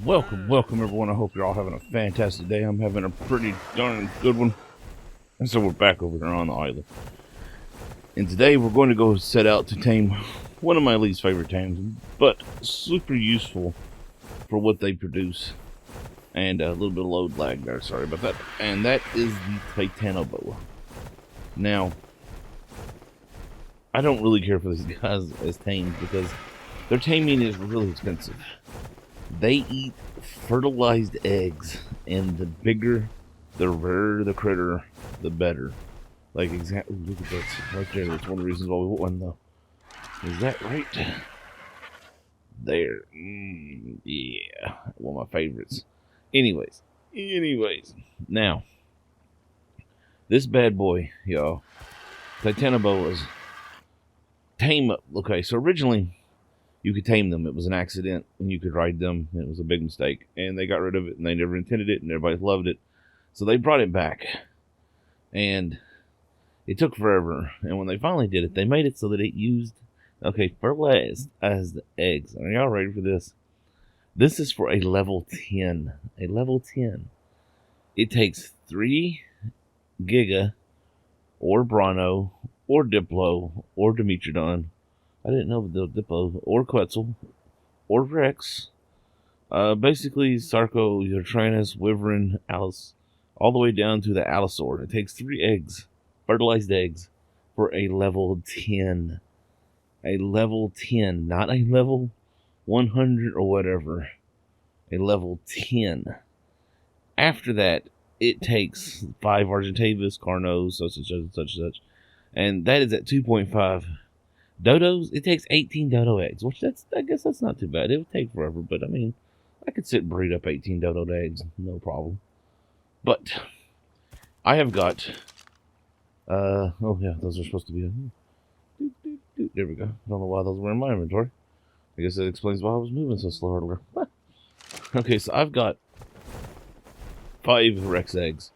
Welcome everyone. I hope you're all having a fantastic day. I'm having a pretty darn good one. And so we're back over here on the island. And today we're going to go set out to tame one of my least favorite tames, but super useful for what they produce. And a little bit of load lag there, sorry about that. And that is the Titanoboa. Now, I don't really care for these guys as tames because their taming is really expensive. They eat fertilized eggs, and the bigger, the rarer the critter, the better. Like, exactly, look at that right there. That's one of the reasons why we want one, though. Is that right? There. Yeah. One of my favorites. Anyways. Now, this bad boy, y'all, Titanoboas, tame up. Okay, so originally, you could tame them. It was an accident, and you could ride them. It was a big mistake, and they got rid of it, and they never intended it, and everybody loved it. So they brought it back, and it took forever. And when they finally did it, they made it so that it used, fertilized as the eggs. Are y'all ready for this? This is for a level 10. A level 10. It takes 3 Giga, or Brano, or Diplo, or Dimetrodon. I didn't know the Diplo, or Quetzal, or Rex. Basically, Sarco, Utranus, Wyvern, Alice, all the way down to the Allosaur. It takes 3 eggs, fertilized eggs, for a level 10. A level 10, not a level 100 or whatever. A level 10. After that, it takes 5 Argentavis, Carnos, such and such. And that is at 2.5. Dodos, it takes 18 dodo eggs, which I guess that's not too bad. It would take forever, but I mean, I could sit and breed up 18 dodo eggs, no problem. But I have got, oh yeah, those are supposed to be, there we go. I don't know why those were in my inventory. I guess that explains why I was moving so slow earlier. Okay, so I've got 5 Rex eggs,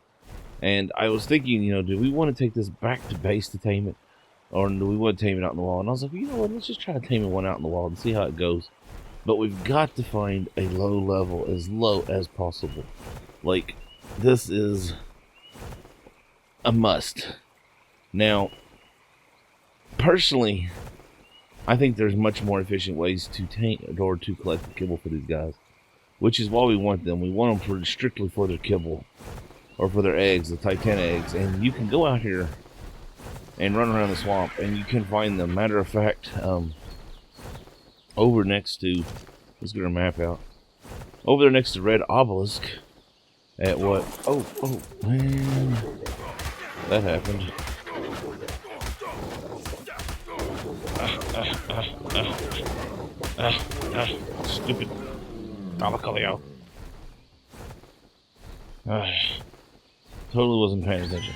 and I was thinking, do we want to take this back to base to tame it? Or do we want to tame it out in the wild? And I was like, you know what, let's just try to tame one out in the wild and see how it goes. But we've got to find a low level, as low as possible. Like, this is a must. Now, personally, I think there's much more efficient ways to tame or to collect the kibble for these guys. Which is why we want them. We want them strictly for their kibble. Or for their eggs, the Titan eggs. And you can go out here and run around the swamp, and you can find them. Matter of fact, over next to, let's get our map out. Over there next to Red Obelisk, at what? Oh, man, that happened. Stupid Dalakaleo. Totally wasn't paying attention.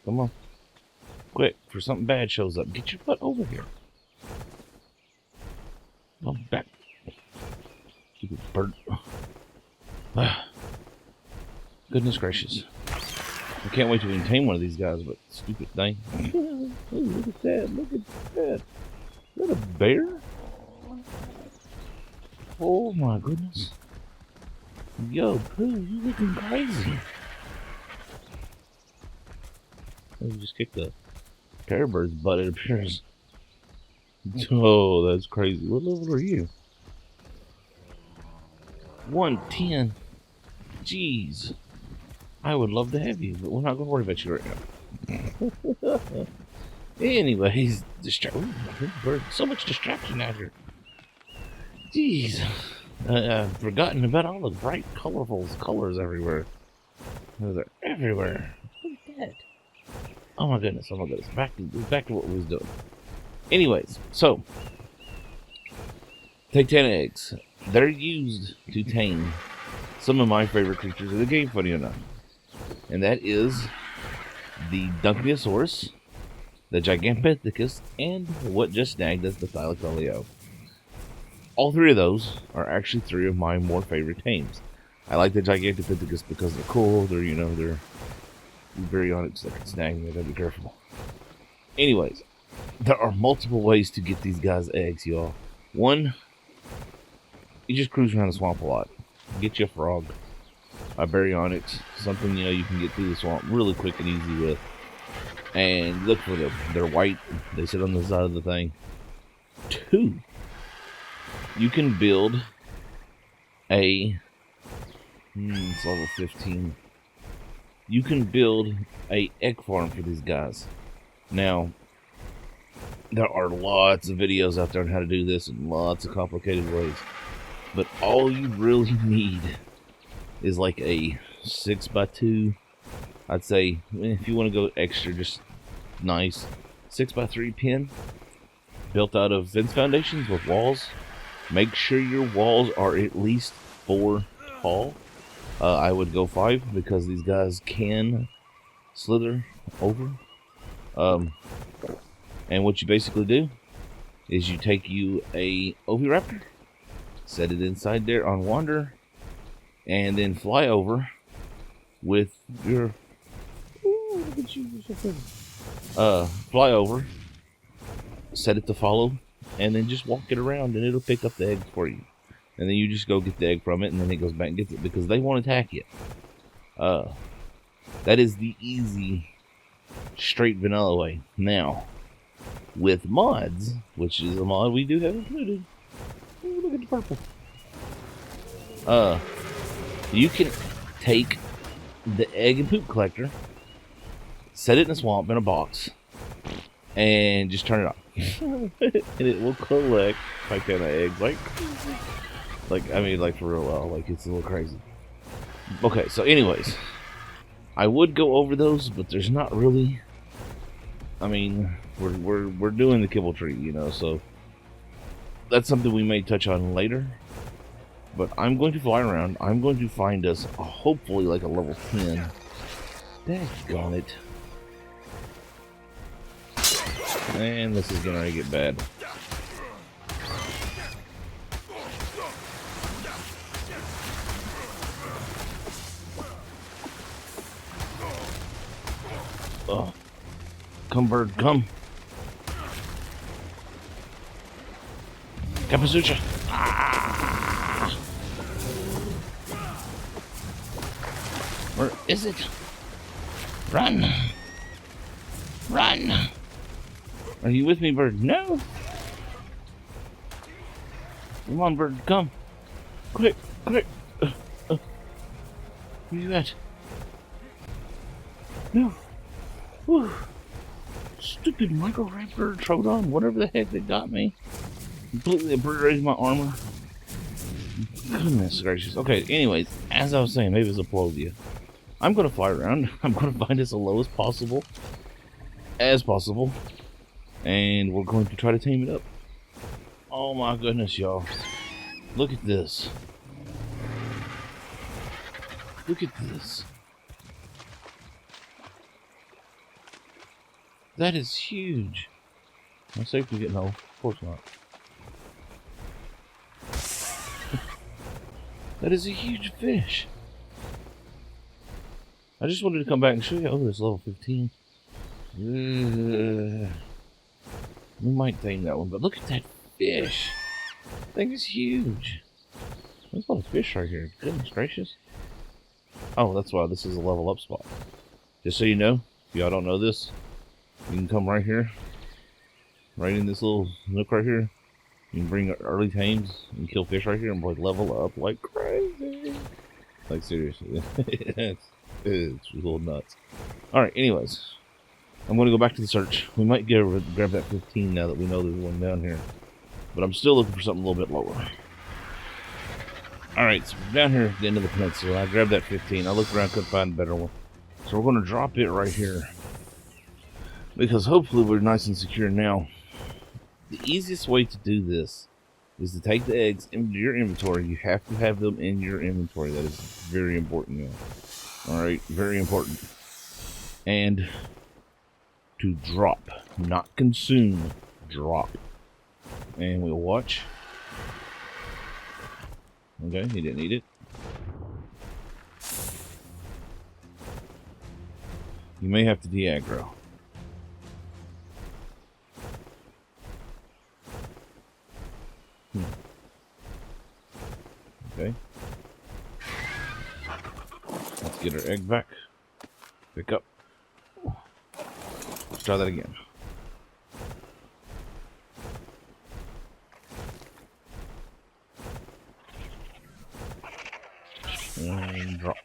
Come on. Quick, for something bad shows up. Get your butt over here. I'm back. Stupid bird. Goodness gracious. I can't wait till we can tame one of these guys, but stupid thing. Ooh, look at that. Look at that. Is that a bear? Oh my goodness. Yo, Pooh, you looking crazy. We just kicked the pair bird's butt, it appears. Oh, that's crazy. What level are you? 110. Jeez. I would love to have you, but we're not going to worry about you right now. Anyways, bird. So much distraction out here. Jeez. I've forgotten about all the bright, colorful colors everywhere. They're everywhere. Look at that. Oh my goodness. Back to what we was doing. Anyways, so Titan eggs. They're used to tame some of my favorite creatures of the game, funny enough. And that is the Dunkleosaurus, the Gigantopithecus, and what just snagged us, the Thylacoleo. All 3 of those are actually 3 of my more favorite tames. I like the Gigantopithecus because they're cool. They're, they're baryonyx that can snag me. Gotta be careful. Anyways, there are multiple ways to get these guys' eggs, y'all. One, you just cruise around the swamp a lot. Get you a frog, a baryonyx, something you can get through the swamp really quick and easy with. And look for them. They're white. They sit on the side of the thing. Two, you can build a... it's level 15. You can build a egg farm for these guys. Now, there are lots of videos out there on how to do this in lots of complicated ways. But all you really need is like a 6x2. I'd say, if you want to go extra, just nice 6x3 pin built out of fence foundations with walls. Make sure your walls are at least 4 tall. I would go 5 because these guys can slither over. And what you basically do is you take you a Oviraptor, set it inside there on wander, and then fly over with your... Ooh, look at you, you're so pretty. Fly over, set it to follow, and then just walk it around, and it'll pick up the eggs for you. And then you just go get the egg from it, and then it goes back and gets it, because they won't attack you. That is the easy, straight vanilla way. Now, with mods, which is a mod we do have included. Ooh, look at the purple. You can take the egg and poop collector, set it in a swamp in a box, and just turn it on. And it will collect like kind of eggs, like for real well, like it's a little crazy. Okay, so anyways, I would go over those, but there's not really. I mean, we're doing the kibble tree, so that's something we may touch on later. But I'm going to fly around. I'm going to find us hopefully like a level 10. Daggone it. And this is gonna get bad. Oh. Come, bird, come. Kapasucha. Ah! Where is it? Run! Run! Are you with me, bird? No! Come on, bird, come! Quick, quick! Where you at? No! Whew. Stupid Microraptor, Troodon, whatever the heck they got me. Completely obliterated my armor. Goodness gracious. Okay, anyways, as I was saying, maybe it's a Plodia. I'm gonna fly around. I'm gonna find as low as possible. And we're going to try to tame it up. Oh my goodness, y'all. Look at this. Look at this. That is huge. Am I safe from getting old? Of course not. That is a huge fish. I just wanted to come back and show you. Oh, it's level 15. We might tame that one, but look at that fish. That thing is huge. There's a lot of fish right here. Goodness gracious. Oh, that's why this is a level up spot. Just so you know, if y'all don't know this, you can come right here. Right in this little nook right here. You can bring early tames and kill fish right here and like level up like crazy. Like seriously. it's a little nuts. Alright, anyways. I'm going to go back to the search. We might grab that 15 now that we know there's one down here. But I'm still looking for something a little bit lower. Alright, so we're down here at the end of the peninsula. I grabbed that 15. I looked around, couldn't find a better one. So we're going to drop it right here. Because hopefully we're nice and secure now. The easiest way to do this is to take the eggs into your inventory. You have to have them in your inventory. That is very important now. Alright, very important. And to drop, not consume, drop. And we'll watch. Okay, he didn't eat it. You may have to de-aggro. Okay. Let's get our egg back. Pick up. Let's try that again. And drop.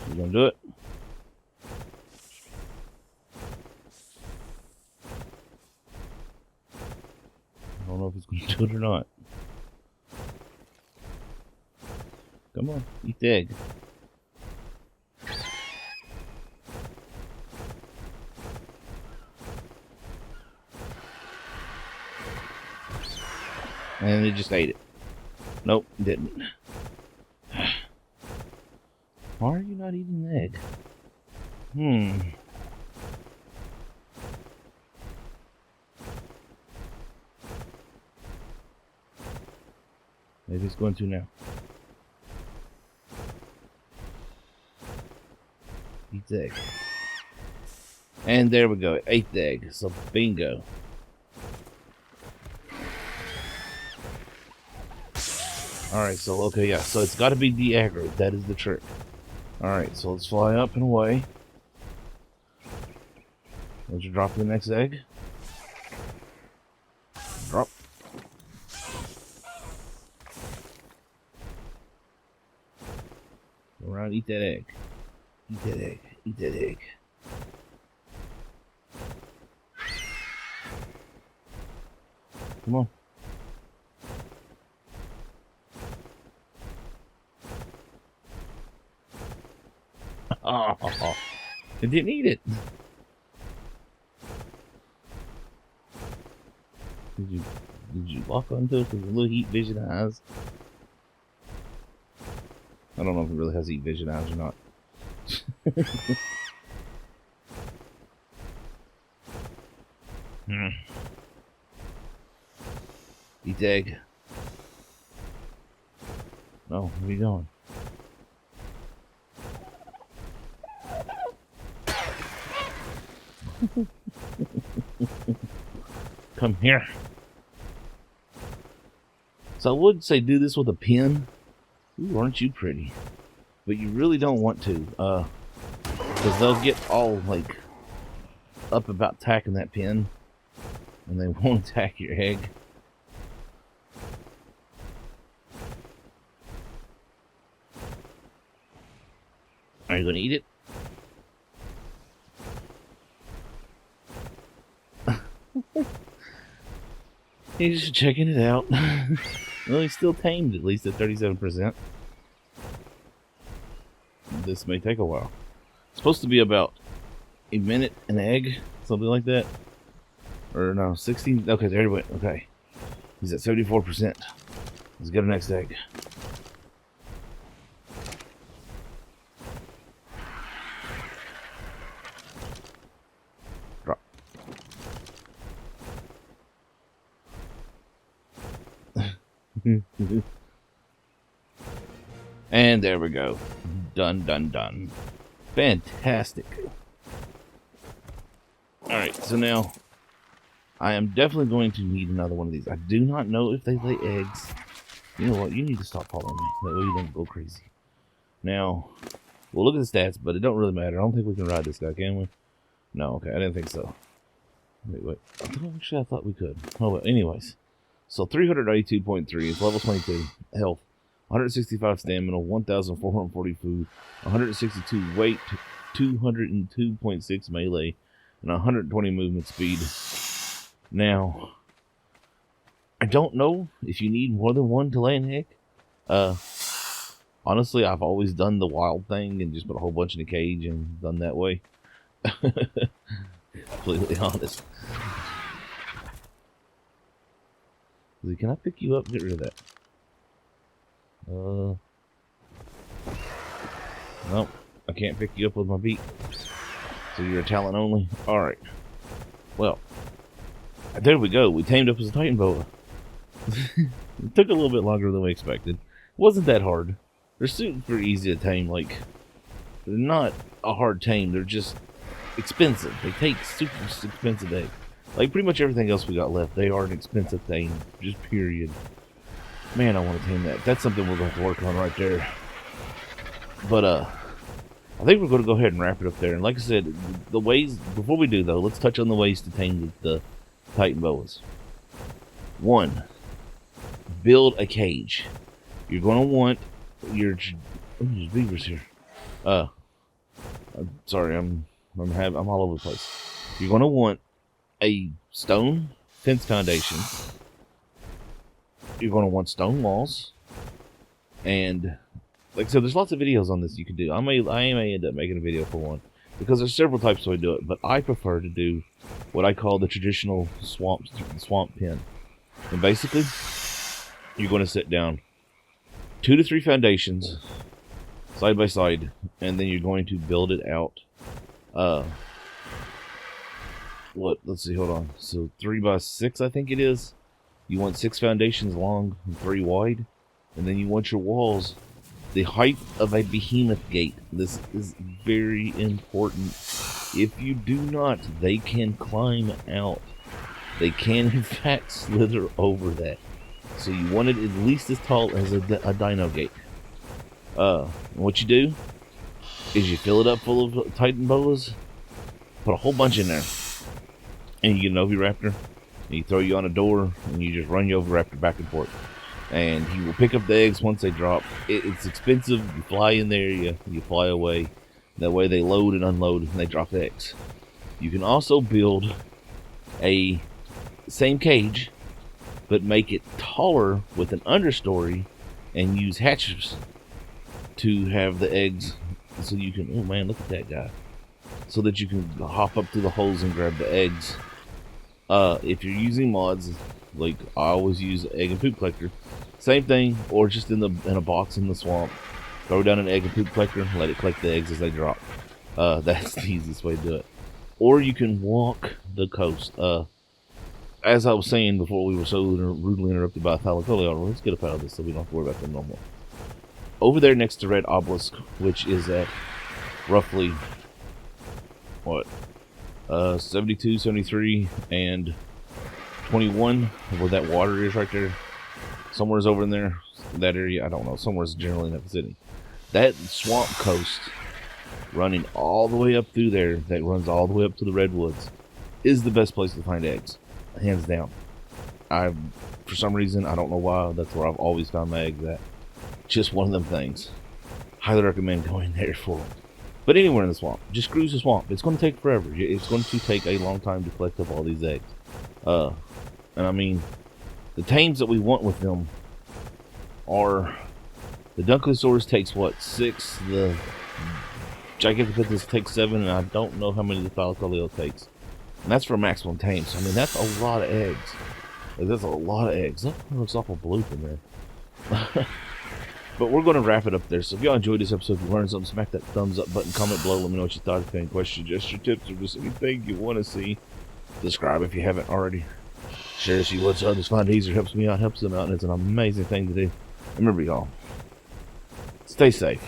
You gonna do it? I don't know if he's gonna do it or not. Come on, eat the egg. And they just ate it. Nope, didn't. Why are you not eating the egg? Maybe it's going to now. Eat the egg. And there we go. It ate the egg. So bingo. Alright, so okay, yeah. So it's got to be de-aggroed. That is the trick. Alright, so let's fly up and away. Let's drop the next egg. Drop. Go around, eat that egg. Eat that egg. Eat that egg. Come on. Oh, it didn't eat it. Did you lock onto it with the little heat vision eyes? I don't know if it really has heat vision eyes or not. Eat the egg. No, where are you going? Come here. So I would say do this with a pin. Ooh, aren't you pretty? But you really don't want to, because they'll get all like up about attacking that pin, and they won't attack your egg. Are you gonna eat it? He's just checking it out. Well, he's still tamed, at least at 37%. This may take a while. It's supposed to be about a minute an egg, something like that. Or no, 16. Okay, there he went. Okay. He's at 74%. Let's get our next egg. Drop. And there we go. Done, done, done. Fantastic. Alright, so now I am definitely going to need another one of these. I do not know if they lay eggs. You know what? You need to stop following me. That way you don't go crazy. Now, we'll look at the stats, but it don't really matter. I don't think we can ride this guy, can we? No, okay. I didn't think so. Wait. Actually, I thought we could. Oh, well, anyways. So 392.3 is level 22 health, 165 stamina, 1,440 food, 162 weight, 202.6 melee, and 120 movement speed. Now, I don't know if you need more than one to lay an egg. Honestly, I've always done the wild thing and just put a whole bunch in a cage and done that way. Completely honest. Can I pick you up? Get rid of that. Nope. I can't pick you up with my beak. So you're a talent only? Alright. Well. There we go. We tamed up as a Titanoboa. It took a little bit longer than we expected. It wasn't that hard. They're super easy to tame. Like, they're not a hard tame. They're just expensive. They take super expensive eggs. Like pretty much everything else we got left, they are an expensive thing. Just period. Man, I want to tame that. That's something we're going to have to work on right there. But I think we're going to go ahead and wrap it up there. And like I said, the ways, before we do though, let's touch on the ways to tame the Titanoboas. 1. Build a cage. You're going to want your... Oh, there's beavers here. I'm sorry, I'm all over the place. You're going to want a stone fence foundation. You're going to want stone walls. And like I said, there's lots of videos on this you can do. I may end up making a video for one, because there's several types of way to do it, but I prefer to do what I call the traditional swamp pen. And basically, you're going to set down 2 to 3 foundations side by side, and then you're going to build it out. Let's see, hold on. So 3 by 6, I think it is. You want 6 foundations long and 3 wide, and then you want your walls the height of a behemoth gate. This is very important. If you do not, they can climb out. They can, in fact, slither over that. So you want it at least as tall as a dino gate. What you do is you fill it up full of Titanoboas, put a whole bunch in there, and you get an Oviraptor, and you throw you on a door, and you just run your Oviraptor back and forth. And he will pick up the eggs once they drop. It's expensive. You fly in there, you fly away. That way they load and unload, and they drop the eggs. You can also build a same cage, but make it taller with an understory, and use hatches to have the eggs, so you can, oh man, look at that guy, so that you can hop up through the holes and grab the eggs. If you're using mods, like I always use egg and poop collector, same thing, or just in a box in the swamp, throw down an egg and poop collector and let it collect the eggs as they drop. That's the easiest way to do it. Or you can walk the coast. As I was saying before, we were so rudely interrupted by a Thalacolion. Let's get up out of this so we don't have to worry about them no more. Over there next to Red Obelisk, which is at roughly, what, 72, 73, and 21, where that water is right there. Somewhere's over in there, that area, I don't know, somewhere's generally in that vicinity. That swamp coast running all the way up through there, that runs all the way up to the redwoods, is the best place to find eggs, hands down. For some reason, I don't know why, that's where I've always found my eggs at. Just one of them things. Highly recommend going there for it. But anywhere in the swamp, just cruise the swamp. It's going to take forever. It's going to take a long time to collect up all these eggs. And I mean, the tames that we want with them are, the Dunkelosaurus takes what, 6, the Gigantopithecus takes 7, and I don't know how many the Thalacolion takes. And that's for maximum tame. So I mean, that's a lot of eggs. Like, that's a lot of eggs. That looks awful blue from there. But we're going to wrap it up there. So if y'all enjoyed this episode, if you learned something, smack that thumbs up button, comment below, let me know what you thought. If you have any questions, suggestions, tips, or just anything you want to see. Subscribe if you haven't already. Share this, you would, so others find it easier. Helps me out, helps them out, and it's an amazing thing to do. Remember, y'all, stay safe.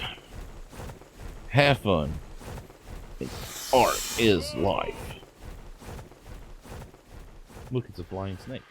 Have fun. Art is life. Look, it's a flying snake.